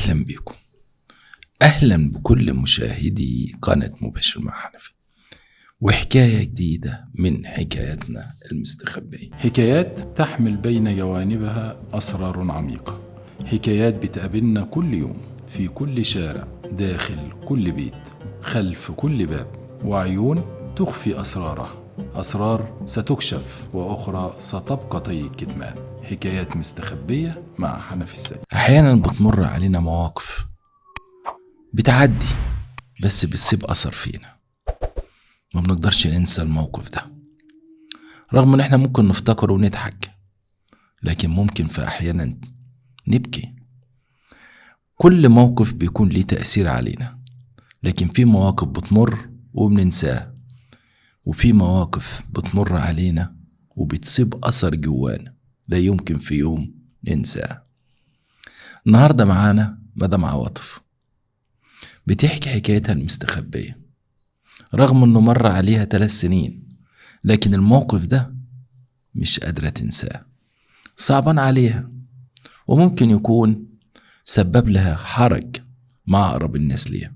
أهلا بكم. أهلا بكل مشاهدي قناة مباشر مع حنفي، وحكاية جديدة من حكاياتنا المستخبية. حكايات تحمل بين جوانبها أسرار عميقة، حكايات بتقابلنا كل يوم في كل شارع، داخل كل بيت، خلف كل باب، وعيون تخفي أسرارها، أسرار ستكشف وأخرى ستبقى طي الكتمان. حكايات مستخبية مع حنفي السيد. أحيانا بتمر علينا مواقف بتعدي بس بتسيب أثر فينا، ما بنقدرش ننسى الموقف ده رغم ان احنا ممكن نفتكره ونضحك، لكن ممكن في أحيانا نبكي. كل موقف بيكون ليه تأثير علينا، لكن في مواقف بتمر وبننساها، وفي مواقف بتمر علينا وبتسيب أثر جوانا لا يمكن في يوم ننساه. النهاردة معانا مدام عواطف بتحكي حكايتها المستخبية، رغم انه مر عليها 3 سنين، لكن الموقف ده مش قادرة تنساه، صعبان عليها، وممكن يكون سبب لها حرج مع أقرب الناس ليها.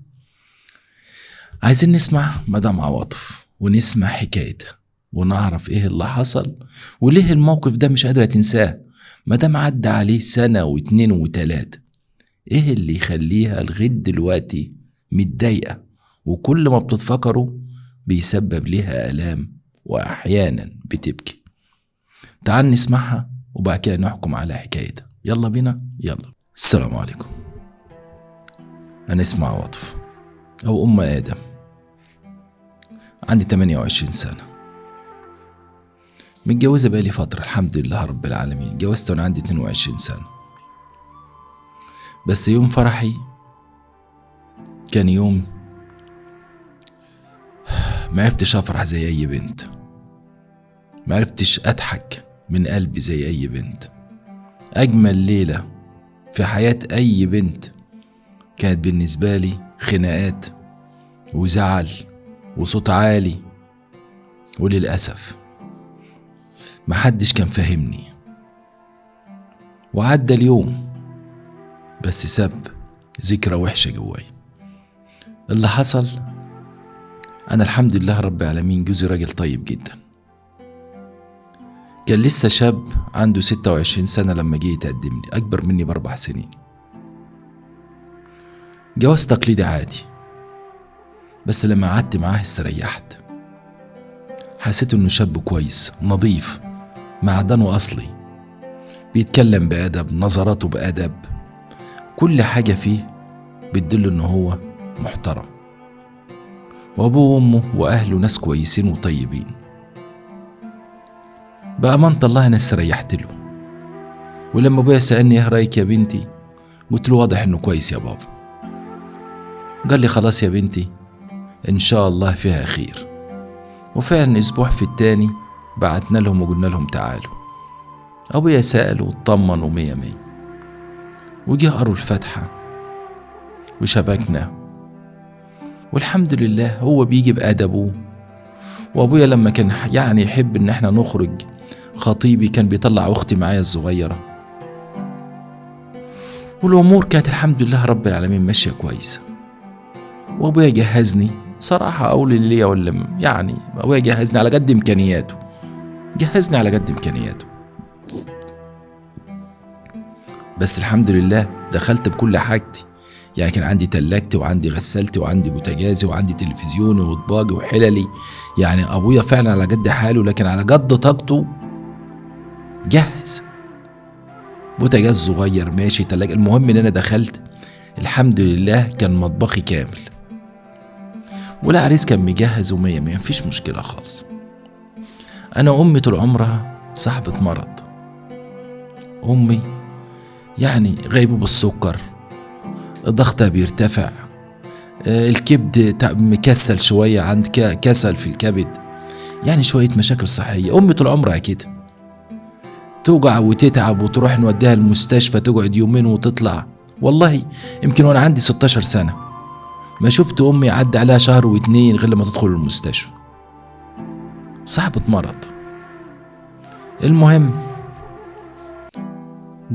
عايزين نسمع مدام عواطف ونسمع حكايتها ونعرف ايه اللي حصل وليه الموقف ده مش قادرة تنساه مدام عدى عليه 1 و2 و3. ايه اللي يخليها لغاية دلوقتي متضايقة، وكل ما بتتفكره بيسبب ليها آلام وأحيانا بتبكي؟ تعال نسمعها وبعد كده نحكم على حكايتها. يلا بينا يلا. السلام عليكم، أنا اسمي عواطف أو أم آدم، عندي 28 سنة، متجوزة بقالي فترة الحمد لله رب العالمين. اتجوزت وأنا عندي 22 سنة، بس يوم فرحي كان يوم ما عرفتش أفرح زي أي بنت، ما عرفتش أضحك من قلبي زي أي بنت. أجمل ليلة في حياة أي بنت كانت بالنسبة لي خناقات وزعل وصوت عالي، وللأسف محدش كان فاهمني. وعدى اليوم بس ساب ذكرى وحشة جواي. اللي حصل، أنا الحمد لله رب العالمين جوزي راجل طيب جدا، كان لسه شاب عنده 26 سنة لما جه يتقدم لي، أكبر مني ب4 سنين. جواز تقليدي عادي، بس لما قعدت معاه استريحت، حسيت إنه شاب كويس نظيف معدنه أصلي، بيتكلم بأدب، نظراته بأدب، كل حاجة فيه بتدل إنه هو محترم، وأبوه وأمه وأهله ناس كويسين وطيبين. بأمانة الله أنا استريحت له، ولما أبويا سألني إيه رأيك يا بنتي، قلت له واضح إنه كويس يا بابا. قال لي خلاص يا بنتي إن شاء الله فيها خير. وفعلا أسبوع في التاني بعتنا لهم وقلنا لهم تعالوا. أبويا سأل واطمن ومية مية، وجه قروا الفاتحة وشبكنا، والحمد لله هو بيجي بأدبه. وأبويا لما كان يعني يحب إن احنا نخرج، خطيبي كان بيطلع أختي معايا الصغيرة، والأمور كانت الحمد لله رب العالمين ماشية كويسة. وأبويا جهزني صراحة، أقول اللي ولا يعني أبويا جهزني على قد إمكانياته، جهزني على قد إمكانياته، بس الحمد لله دخلت بكل حاجتي. يعني كان عندي تلاجتي وعندي غسالتي وعندي بوتاجازي وعندي تلفزيوني وطباجي وحللي. يعني أبويا فعلا على قد حاله، لكن على قد طاقته جهز. بوتاجاز صغير ماشي، تلاجة، المهم إن أنا دخلت الحمد لله كان مطبخي كامل، والعريس كان مجهز ومية مية، مفيش مشكلة خالص. أنا أمي طول عمرها صاحبة مرض، أمي يعني غيبوبة السكر، ضغطها بيرتفع، الكبد مكسل شوية، عند كسل في الكبد، يعني شوية مشاكل صحية. أمي طول عمرها كده توجع وتتعب وتروح نوديها المستشفى، تقعد يومين وتطلع. والله يمكن وأنا عندي 16 سنة ما شفت أمي عدى عليها 1 و2 شهور غير لما تدخل المستشفى، صاحبة مرض. المهم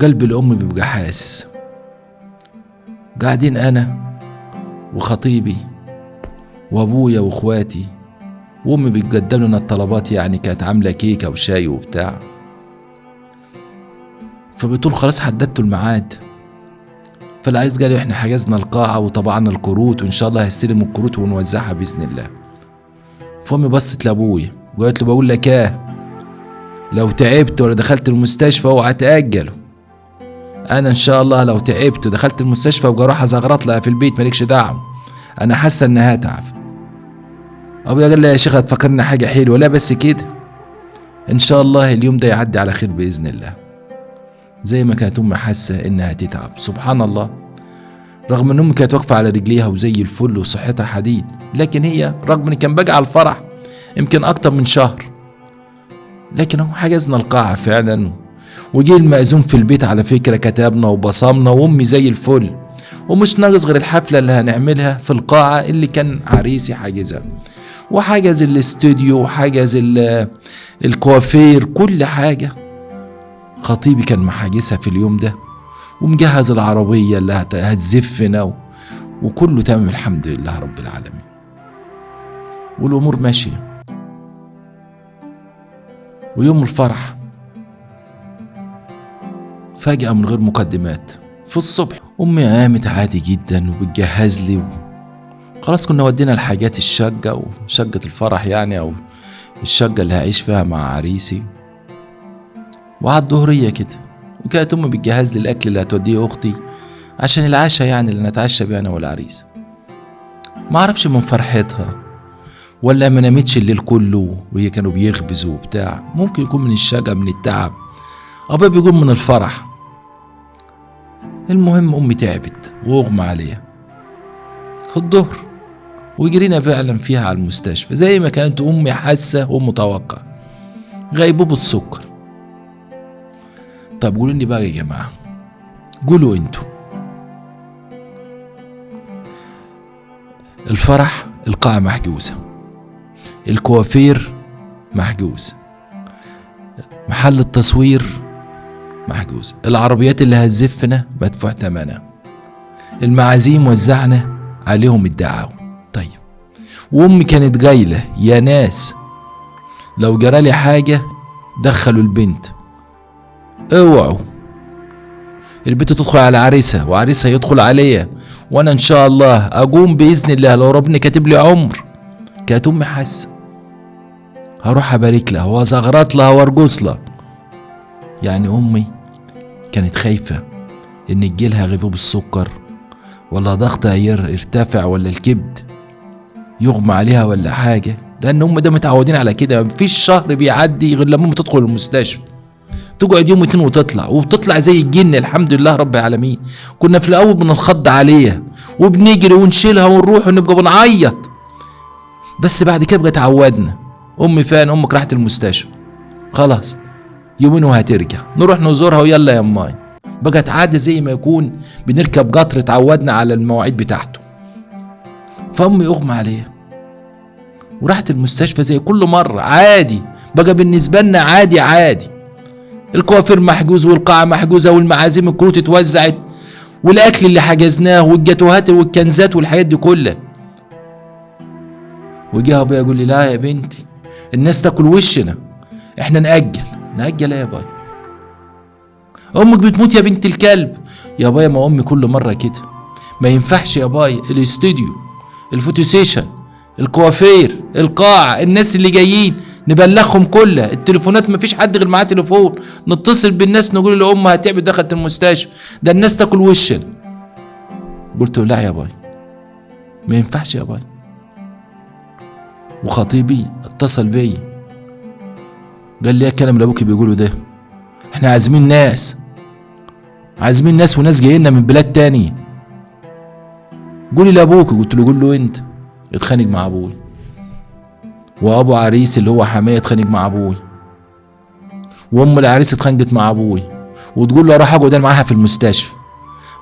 قلب الأم بيبقى حاسس، قاعدين انا وخطيبي وابويا واخواتي، وامي بتقدم لنا الطلبات، يعني كانت عامله كيكه وشاي وبتاع. فبتقول خلاص حددتوا الميعاد. فالعريس قال احنا حجزنا القاعه وطبعنا الكروت، وان شاء الله هستلموا الكروت ونوزعها باذن الله. فامي بصت لابويا وقالت له بقول لك ايه، لو تعبت ولا دخلت المستشفى اوعى تاجله. انا ان شاء الله لو تعبت ودخلت المستشفى وجا اروح ازغرط لها في البيت مالكش دعوه، انا حاسه انها هتعب. ابويا قال لي يا شيخ هتفكرنا حاجه حلوه، لا بس كده ان شاء الله اليوم ده يعدي على خير باذن الله. زي ما كانت امي حاسه انها هتتعب. سبحان الله، رغم ان امي كانت واقفه على رجليها وزي الفل وصحتها حديد، لكن هي رغم ان كان باقي على الفرح يمكن اكتر من شهر، لكن هو حجزنا القاعه فعلا، وجي المأذون في البيت على فكره، كتبنا وبصمنا وامي زي الفل، ومش ناقص غير الحفله اللي هنعملها في القاعه اللي كان عريسي حاجزها، وحجز الاستوديو وحجز الكوافير، كل حاجه خطيبي كان محاجزها في اليوم ده، ومجهز العربيه اللي هتزفنا وكله تمام الحمد لله رب العالمين، والامور ماشيه. ويوم الفرح فجأة من غير مقدمات في الصبح امي قامت عادي جدا وبتجهز لي خلاص. كنا ودينا الحاجات الشقة وشقة الفرح يعني، او الشقة اللي هعيش فيها مع عريسي، وعلى الظهرية كده وكانت امي بتجهز لي الاكل اللي هتوديه اختي عشان العشاء يعني اللي نتعشى بيه انا والعريس. ما اعرفش من فرحتها ولا ما نامتش الليل كله وهي كانوا بيخبزوا وبتاع، ممكن يكون من الشقة من التعب، ابويا بيقول من الفرح. المهم امي تعبت واغمى عليها في الظهر، وجرينا فعلا فيها على المستشفى زي ما كانت امي حاسه ومتوقعه، غيبوبة السكر. طب قولوا لي بقى يا جماعه، قولوا انتوا، الفرح القاعه محجوزه، الكوافير محجوز، محل التصوير محجوز، العربيات اللي هتزفنا مدفوع ثمنها، المعازيم وزعنا عليهم الدعاوى. طيب وامي كانت جايله يا ناس لو جرالي حاجه دخلوا البنت، اوعوا البنت تدخل على عريسها وعريسها يدخل عليها، وانا ان شاء الله اقوم باذن الله لو ربنا كاتب لي عمر. كانت امي حاسه هروح ابارك لها وازغرط لها وارقص لها. يعني امي كانت خايفه ان يجيلها غيبوبة السكر، ولا ضغطها يرتفع، ولا الكبد يغمى عليها ولا حاجه، لان هم ده متعودين على كده. مفيش شهر بيعدي غير لما تدخل المستشفى، تقعد يوم اتنين وتطلع، وبتطلع زي الجن الحمد لله رب العالمين. كنا في الاول بننخض عليها وبنجري ونشيلها ونروح ونبقى بنعيط، بس بعد كده بقى اتعودنا. امي فين؟ امك راحت المستشفى خلاص، يومين وهترجع، نروح نزورها ويلا يا اماي. بقت عادة زي ما يكون بنركب قطر، اتعودنا على المواعيد بتاعته. فامي اغمى عليها وراحت المستشفى زي كل مرة عادي، بقى بالنسبة لنا عادي. الكوافير محجوز والقاعة محجوزة والمعازيم الكروت اتوزعت والاكل اللي حجزناه والجاتوهات والكنزات والحاجات دي كلها. وجاء ابويا يقول لي لا يا بنتي الناس تاكل وشنا، احنا نأجل يا باي، امك بتموت يا بنت الكلب. يا باي ما امي كل مرة كده، ما ينفعش يا باي، الاستوديو، الفوتوسيشن، الكوافير، القاعة، الناس اللي جايين نبلغهم كلها، التليفونات مفيش حد غير معاه تليفون، نتصل بالناس نقول لامها تعبت دخلت المستشفى، ده الناس تاكل وشنا. قلت له لا يا باي ما ينفعش يا باي. وخطيبي اتصل بي قال لي ايه الكلام اللي ابوكي بيقوله ده، احنا عازمين ناس وناس جايين من بلاد تانية، قولي لابوك. قلت له قول له انت. اتخانق مع ابوي، وابو عريس اللي هو حماية اتخانق مع ابوي، وام العريس اتخانقت مع ابوي، وتقول له اروح اقعد معاها في المستشفى،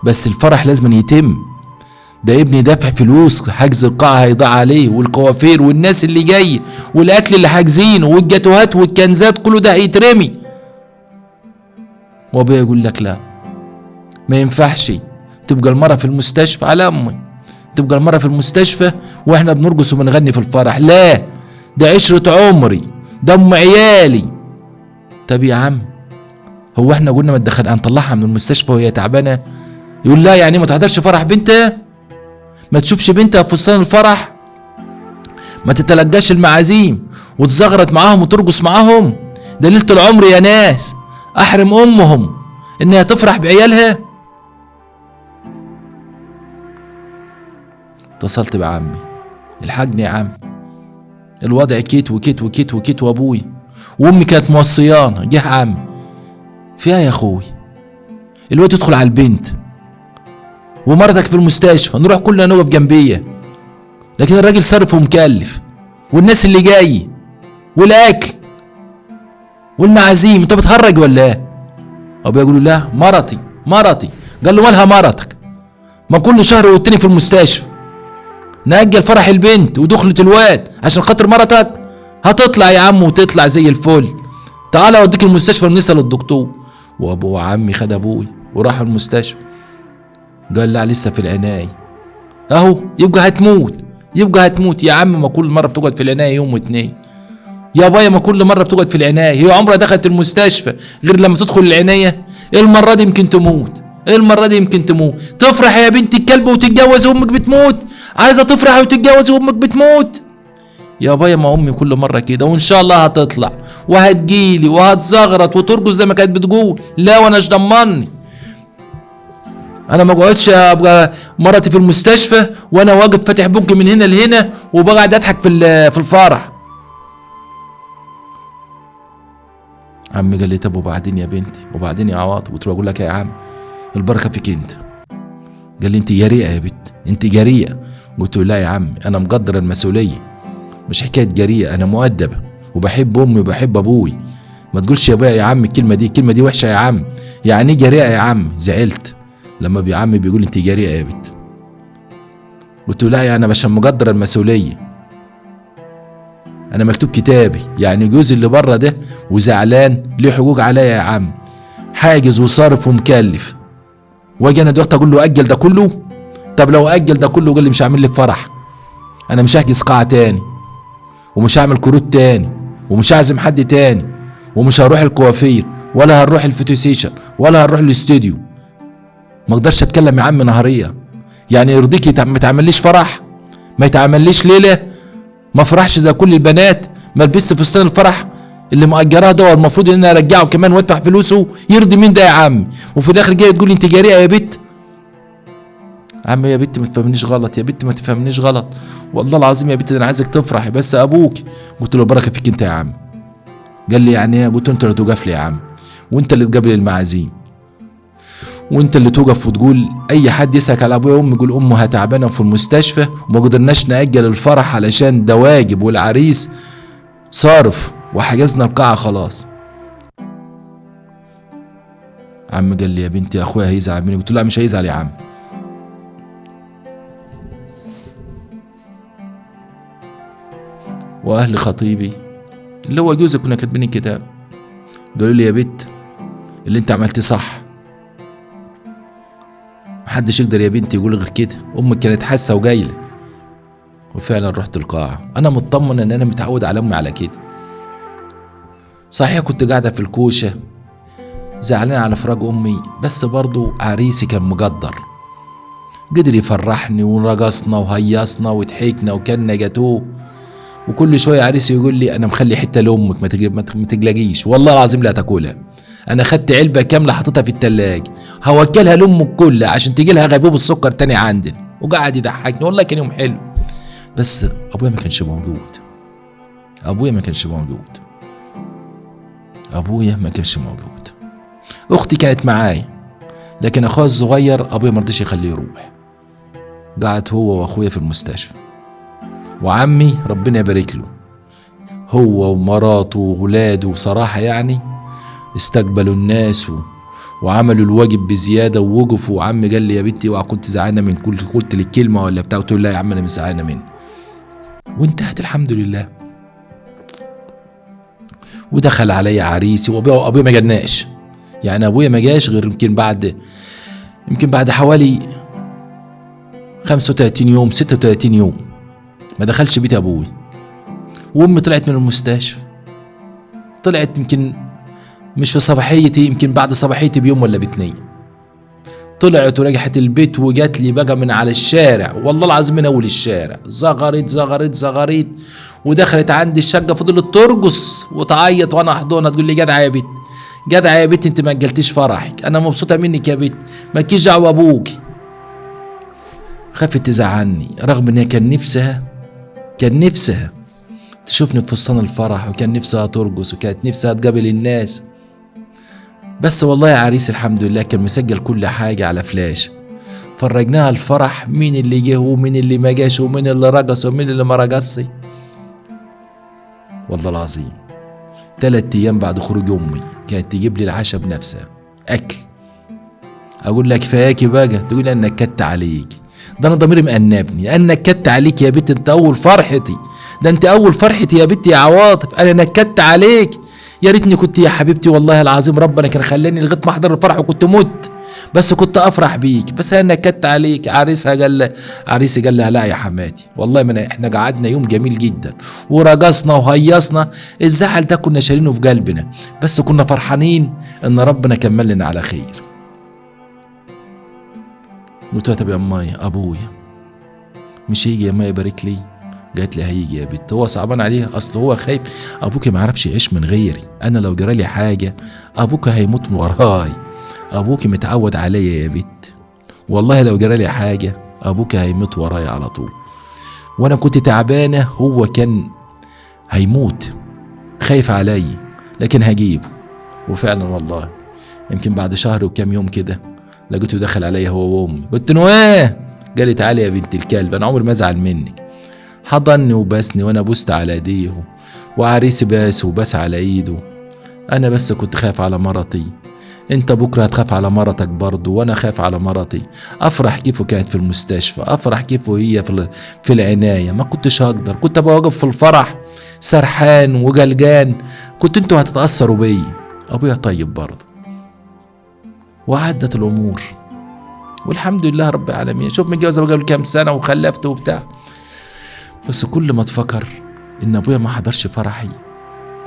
بس الفرح لازم يتم، ده ابني دافع فلوس، حجز القاعة هيضيع عليه، والكوافير والناس اللي جايه والاكل اللي حاجزينه والجاتوهات والكنزات كله ده هيترمي. وابويا يقول لك لا ما ينفعش تبقى المرة في المستشفى على امي، تبقى المرة في المستشفى واحنا بنرقص وبنغني في الفرح. لا، ده عشرة عمري، ده ام عيالي. طب يا عم، هو احنا قلنا ما تدخل هنطلعها من المستشفى وهي تعبانه؟ يقول لا، يعني ما تحضرش فرح بنتها، ما تشوفش بنتها في فستان الفرح، ما تتلقاش المعازيم وتزغرط معاهم وترقص معاهم؟ ده ليله العمر يا ناس، احرم امهم انها تفرح بعيالها. اتصلت بعمي، الحقني يا عم، الوضع كيت وكيت وكيت وكيت، وابوي وامي كانت موصيانا. جه عم، فيها يا اخوي، الواد يدخل على البنت ومرتك في المستشفى، نروح كلنا نقف جنبيه، لكن الراجل صارف ومكلف، والناس اللي جاي والاكل والمعازيم، انت بتهرج ولا ايه؟ ابويا يقول له لا، مرتي. قال له مالها مرتك؟ ما كل شهر والتاني في المستشفى، نأجل فرح البنت ودخلة الواد عشان خاطر مرتك؟ هتطلع يا عم وتطلع زي الفل، تعالى اوديك المستشفى ونسأل الدكتور. وابو عمي خد ابوي وراح المستشفى، قال لا لسه في العناية. اهو يبقى هتموت يا عم، ما كل مرة بتقعد في العناية يوم واتنين يا بايا، ما كل مرة بتقعد في العناية، هي عمرها دخلت المستشفى غير لما تدخل العناية؟ المرة دي يمكن تموت، تفرح يا بنت الكلب وتتجوز وامك بتموت؟ عايزة تفرح وتتجوز وامك بتموت؟ يا بايا ما امي كل مرة كده، وان شاء الله هتطلع وهتجيلي وهتزغرط وترقص زي ما كانت بتقول. لا، وانا ايش ضمني؟ انا ما اقعدش ابقى مرتي في المستشفى وانا واقف فاتح بوجي من هنا لهنا وبقعد اضحك في الفرح. عمي قال لي طب وبعدين يا بنتي، وبعدين يا عواطف؟ قلت له اقول لك يا عم، البركه فيك انت. قال لي انت جريئه يا بنت، انت جريئه. قلت له لا يا عم، انا مقدر المسؤوليه، مش حكايه جريئه، انا مؤدبه وبحب امي وبحب ابوي. ما تقولش يا ابويا يا عم الكلمه دي وحشه يا عم. يعني ايه جريئه يا عم؟ زعلت لما عمي بيقول انت جريئه يا بنت. قلت له لا، يعني عشان مقدر المسؤوليه، انا مكتوب كتابي، يعني جوزي اللي بره ده وزعلان ليه حقوق عليا يا عم، حاجز وصارف ومكلف، واجي انا دلوقتي اقول له اجل ده كله؟ طب لو اجل ده كله قال لي مش هعمل لك فرح، انا مش هحجز قاعه تاني، ومش هعمل كروت تاني، ومش هعزم حد تاني، ومش هروح الكوافير، ولا هنروح الفوتوسيشن، ولا هنروح الاستوديو. ما اقدرش اتكلم يا عم نهاريه، يعني يرضيك ما تعمليش فرح، ما يتعمليش ليله، ما افرحش زي كل البنات، ما البسش فستان الفرح اللي مأجراه ده، والمفروض ان انا ارجعه كمان وادفع فلوسه؟ يرضي مين ده يا عم؟ وفي الاخر جاي تقول لي انت جريئه يا بت. عم يا بت ما تفهمنيش غلط، يا بت ما تفهمنيش غلط، والله العظيم يا بت انا عايزك تفرحي، بس ابوك. قلت له بركه فيك انت يا عم. قال لي يعني ايه؟ قلت له انت اللي توقف لي يا عم، وانت اللي تقابل المعازيم، وانت اللي توقف وتقول اي حد يسألك على ابويا وامي يقول امها تعبانه في المستشفى وما قدرناش نأجل الفرح علشان ده واجب، والعريس صارف وحجزنا القاعه خلاص. عم قال لي يا بنتي اخويا هيزعل مني. قلت له لا مش هيزعل يا عم. واهل خطيبي اللي هو جوزي كنا كاتبين الكتاب قالوا لي يا بت اللي انت عملتيه صح، محدش يقدر يا بنتي يقول غير كده، امك كانت حاسه وجايله. وفعلا رحت القاعه، انا مطمن ان انا متعود على امي على كده. صحيح كنت قاعده في الكوشه زعلان على فراق امي، بس برضو عريسي كان مقدر، قدر يفرحني ورقصنا وهيصنا وضحكنا وكلنا جاتوه. وكل شويه عريسي يقول لي انا مخلي حته لامك ما تقلقيش، والله العظيم لا تاكلها، انا خدت علبه كامله حطيتها في التلاجة هوكلها لامك كلها عشان تجي لها غيبوبه السكر تاني عندنا. وقعد يضحكني، والله كان يوم حلو. بس ابويا ما كانش موجود، اختي كانت معايا، لكن اخويا الصغير ابويا مرضيش يخليه يروح، قعد هو واخويا في المستشفى. وعمي ربنا يبارك له، هو ومراته وولاده صراحه يعني استقبلوا الناس وعملوا الواجب بزياده ووقفوا. وعمي قال لي يا بنتي اوعى كنت زعلانه من كل قلت لك كلمه ولا بتاع؟ قلت له لا يا عم انا مش زعلانه منه، وانتهت الحمد لله. ودخل عليا عريسي، وابويا ما جناش، يعني ابويا ما جاش غير يمكن بعد حوالي 35 يوم 36 يوم ما دخلش بيت ابوي. وامي طلعت من المستشفى، طلعت يمكن مش في صباحيتي، يمكن بعد صباحيتي بيوم ولا باتنين. طلعت ورجعت البيت وجات لي بقى من على الشارع، والله العظيم من اول الشارع، زغرت ودخلت عندي الشقه، فضلت ترقص وتعيط وانا احضنها تقول لي جدعه يا بت، جدعه يا بت، انت ما اجلتيش فرحك، انا مبسوطه منك يا بت، مالكيش دعوه ابوكي. خافت تزعلني رغم ان هي كان نفسها تشوفني في فستان الفرح، وكان نفسها ترقص، وكانت نفسها تقابل الناس. بس والله يا عريس الحمد لله كان مسجل كل حاجة على فلاش. فرجناها الفرح، مين اللي جه ومين اللي ما جاش ومين اللي رقص ومين اللي ما رقصش. والله العظيم 3 أيام بعد خروج أمي كانت تجيب لي العشاء بنفسها أكل. أقول لك كفاياكي بقى، تقول أنا نكدت عليك. ده أنا ضميري مأنبني، أنا نكدت عليك يا بنت، أنت أول فرحتي، ده أنت أول فرحتي يا بنتي يا عواطف، أنا نكدت عليك. يا ريتني كنت يا حبيبتي، والله العظيم ربنا كان خلاني لغايه ما احضر الفرح وكنت مت، بس كنت افرح بيك، بس انا نكدت عليك. عريسي قال لها لا يا حماتي، والله ما احنا قعدنا يوم جميل جدا ورقصنا وهيصنا، الزعل ده كنا شايلينه في قلبنا، بس كنا فرحانين ان ربنا كمل لنا على خير. قلت لها طب يا امي ابويا مش هيجي يا امي يبارك لي؟ قالت لي هيجي يا بنت، هو صعبان عليها، اصل هو خايف ابوك ما يعرفش يعيش من غيري، انا لو جرالي حاجه ابوك هيموت من وراي، ابوك متعود عليا يا بنت، والله لو جرالي حاجه ابوك هيموت وراي على طول، وانا كنت تعبانه، هو كان هيموت خايف علي، لكن هجيبه. وفعلا والله يمكن بعد شهر وكام يوم كده لقيته دخل عليا هو وامي، قلت نواه، قال لي تعالي يا بنت الكلب، انا عمري ما ازعل منك. حضني وبسني وانا بوست على ايديه، وعريسي باس وباس على ايده. انا بس كنت خايف على مرتي، انت بكره هتخاف على مرتك برضه، وانا خايف على مرتي. افرح كيفه كانت في المستشفى، افرح كيفه هي في العنايه، ما كنتش هقدر، كنت ابقى واقف في الفرح سرحان وجلجان، كنت انتوا هتتاثروا بيا. ابويا طيب برضه، وعدت الامور والحمد لله رب العالمين. شوف متجوز قبل كام سنه وخلفت وبتاع، بس كل ما اتفكر ان ابويا ما حضرش فرحي،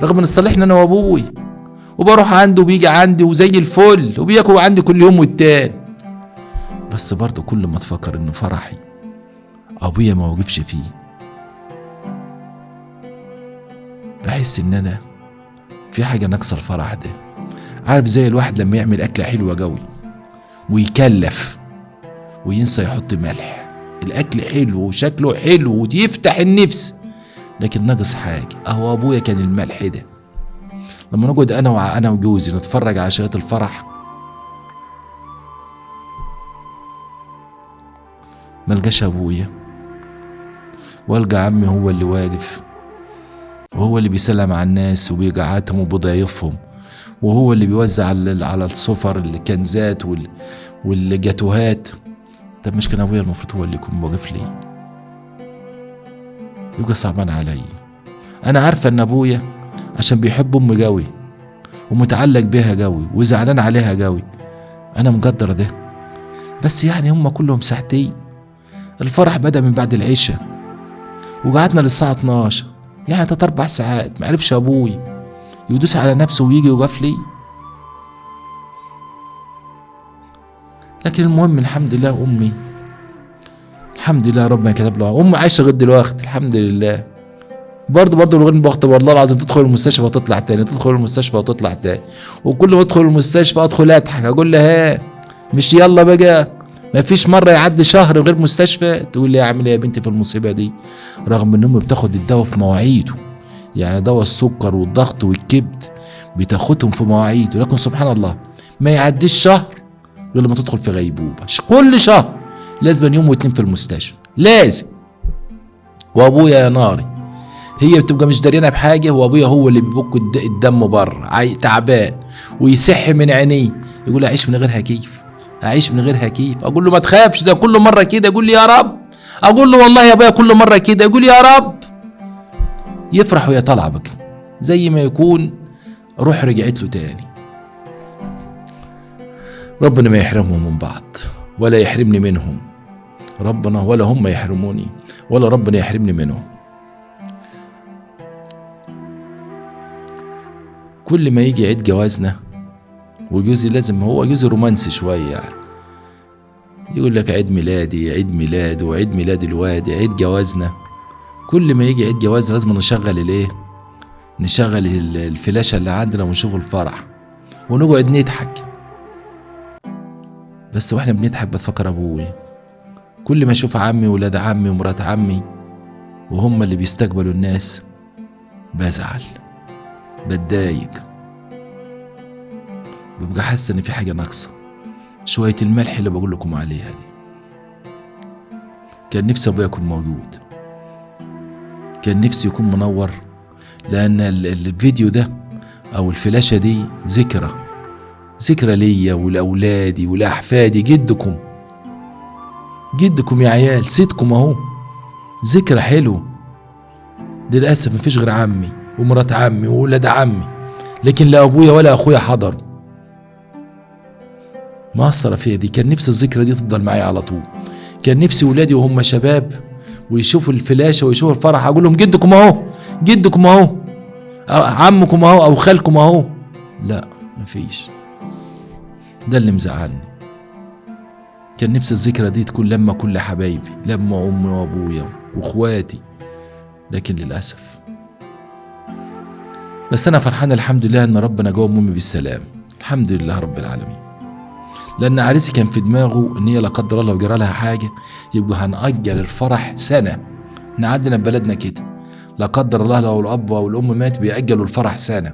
رغم ان صالحنا انا وابوي، وبروح عنده وبيجي عندي وزي الفل وبياكل عندي كل يوم والتاني، بس برضه كل ما اتفكر ان فرحي ابويا ما وقفش فيه، بحس ان انا في حاجه ناقصه الفرح ده. عارف زي الواحد لما يعمل اكله حلوه قوي ويكلف وينسى يحط ملح، الاكل حلو وشكله حلو ويفتح النفس، لكن ناقص حاجه. اهو ابويا كان الملح ده. لما نقعد انا وجوزي نتفرج على شاشات الفرح، ملقاش ابويا، والقى عمي هو اللي واقف، وهو اللي بيسلم على الناس وبيقعدهم وبيضيفهم، وهو اللي بيوزع على السفر الكنزات والجاتوهات. طب مش كان ابويا المفروض هو اللي يكون واقف لي؟ يبقى صعبان علي. انا عارفه ان ابويا عشان بيحب امي قوي ومتعلق بيها قوي وزعلان عليها قوي، انا مقدر ده، بس يعني هم كلهم ساعتين. الفرح بدأ من بعد العشاء وقعدنا للساعه 12، يعني 3-4 ساعات ما عرفش ابوي يدوس على نفسه ويجي يوقف لي. لكن المهم الحمد لله امي، الحمد لله ربنا كتب له، امي عايشه لغايه دلوقتي الحمد لله، برضه لغايه الوقت والله العظيم تدخل المستشفى وتطلع تاني، تدخل المستشفى وتطلع تاني، وكل ما ادخل المستشفى ادخل اضحك، اقول لها ها مش يلا بقى، ما فيش مره يعدي شهر غير مستشفى. تقول لي اعمل ايه يا بنتي في المصيبه دي؟ رغم ان امي بتاخد الدواء في مواعيده، يعني دواء السكر والضغط والكبد بتاخدهم في مواعيده، لكن سبحان الله ما يعديش شهر غير لما تدخل في غيبوبه، كل شهر لازم يوم واتنين في المستشفى لازم. وابويا يا ناري هي بتبقى مش داريانه بحاجه، وابويا هو اللي بيبك الدم بره تعبان ويسح من عينيه، يقول لي اعيش من غيرها كيف، اعيش من غيرها كيف؟ اقول له ما تخافش، ده كل مره كده، يقول لي يا رب، اقول له والله يا ابويا كل مره كده، يقول يا رب، يفرح وهي طالعه بك زي ما يكون روح رجعت له تاني. ربنا ما يحرمهم من بعض ولا يحرمني منهم، ربنا ولا هم يحرموني ولا ربنا يحرمني منهم. كل ما يجي عيد جوازنا، وجوزي لازم هو جوزي رومانسي شوية يعني، يقول لك عيد ميلادي، عيد ميلاده، وعيد ميلاد الواد، عيد جوازنا. كل ما يجي عيد جوازنا لازم نشغل الفلاشة اللي عندنا ونشوف الفرح ونقعد نضحك. بس واحنا بنضحك بتفكر ابوي، كل ما اشوف عمي وولاد عمي ومرات عمي وهم اللي بيستقبلوا الناس بزعل، بتضايق، ببقى حاسس ان في حاجة ناقصة، شوية الملح اللي بقول لكم عليها دي. كان نفسي ابويا يكون موجود، كان نفسي يكون منور، لان الفيديو ده او الفلاشة دي ذكرى ليا ولاولادي ولاحفادي. جدكم يا عيال، سيدكم اهو، ذكرى حلوه. للاسف مفيش غير عمي ومرات عمي وولاد عمي، لكن لا ابويا ولا اخويا حضر. مأثرة فيا دي. كان نفسي الذكرى دي تفضل معايا على طول. كان نفسي ولادي وهم شباب ويشوفوا الفلاشة ويشوفوا الفرح اقول لهم جدكم اهو، عمكم اهو او خالكم اهو. لا، مفيش. ده اللي مزعلني. كان نفسي الذكرى دي تكون لما كل حبايبي، لما امي وابويا واخواتي، لكن للاسف. بس انا فرحان الحمد لله ان ربنا جاوب امي بالسلام، الحمد لله رب العالمين. لان عريسي كان في دماغه ان هي لا قدر الله لو جرى لها حاجه يبقى هنأجل الفرح سنه. احنا عندنا ببلدنا كده، لا قدر الله لو الاب او الام مات بيأجلوا الفرح سنه.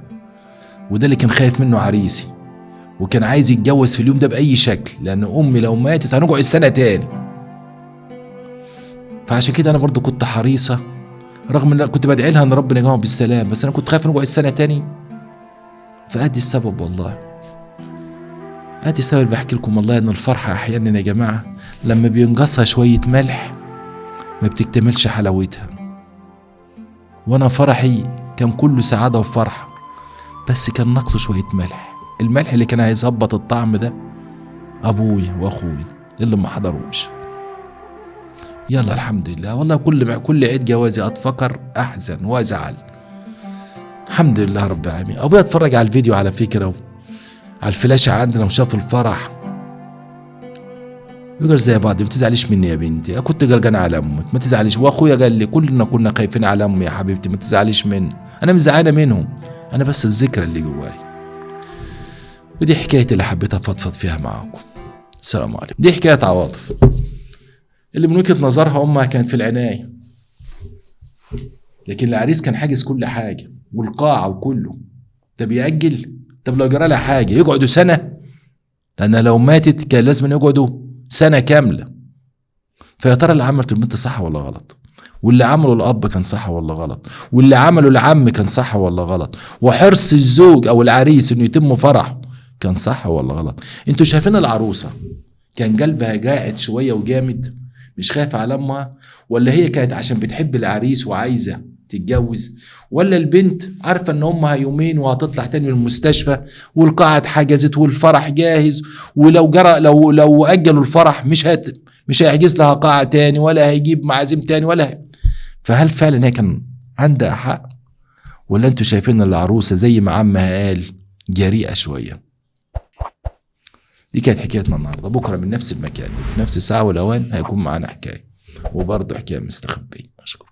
وده اللي كان خايف منه عريسي، وكان عايز يتجوز في اليوم ده بأي شكل، لأن أمي لو ماتت هنقعد السنة تاني. فعشان كده أنا برضو كنت حريصة، رغم إن كنت بدعي لها إن ربنا يجاوب بالسلام، بس أنا كنت خايف نقعد السنة تاني. فأدي السبب والله، أدي السبب. بحكي لكم والله إن الفرحة أحيانا يا جماعة لما بينقصها شوية ملح ما بتكتملش حلاوتها. وأنا فرحي كان كله سعادة وفرحة، بس كان ناقصه شوية ملح. الملح اللي كان هيظبط الطعم ده ابويا واخويا اللي ما حضروش. يلا الحمد لله والله، كل عيد جوازي اتفكر احزن وازعل. الحمد لله رب العالمين. ابويا اتفرج على الفيديو على فكره، على الفلاشه عندنا وشاف الفرح، يقول زي بعض، ما تزعليش مني يا بنتي، كنت قلقان على امك، ما تزعليش. واخويا قال لي كلنا كنا خايفين على امي يا حبيبتي، ما تزعليش مني، انا مش زعلانه منهم، انا بس الذكرى اللي جواي. ودي حكايتي اللي حبيت افضفض فيها معاكم. السلام عليكم. دي حكاية عواطف اللي من وجهة نظرها امها كانت في العناية، لكن العريس كان حاجز كل حاجة والقاعة وكله. طب يأجل؟ طب لو جرى لها حاجة يقعدوا سنة؟ لأن لو ماتت كان لازم يقعدوا سنة كاملة. فيا ترى اللي عملته البنت صح ولا غلط؟ واللي عمله الأب كان صح ولا غلط؟ واللي عمله العم كان صح ولا غلط؟ وحرص الزوج أو العريس إنه يتم فرحه كان صح ولا غلط؟ انتوا شايفين العروسة كان قلبها قاعد شوية وجامد مش خايفة على امها، ولا هي كانت عشان بتحب العريس وعايزة تتجوز، ولا البنت عارفة ان امها يومين وهتطلع تاني من المستشفى والقاعة اتحجزت والفرح جاهز، ولو جرى لو اجلوا الفرح مش هيحجز لها قاعة تاني ولا هيجيب معازيم تاني فهل فعلا هي كان عندها حق، ولا انتوا شايفين العروسة زي ما عمها قال جريئة شوية؟ دي كانت حكايتنا النهارده. بكره من نفس المكان وفي نفس الساعه والاوان هيكون معانا حكايه، وبرضه حكايه مستخبيه. اشكرك.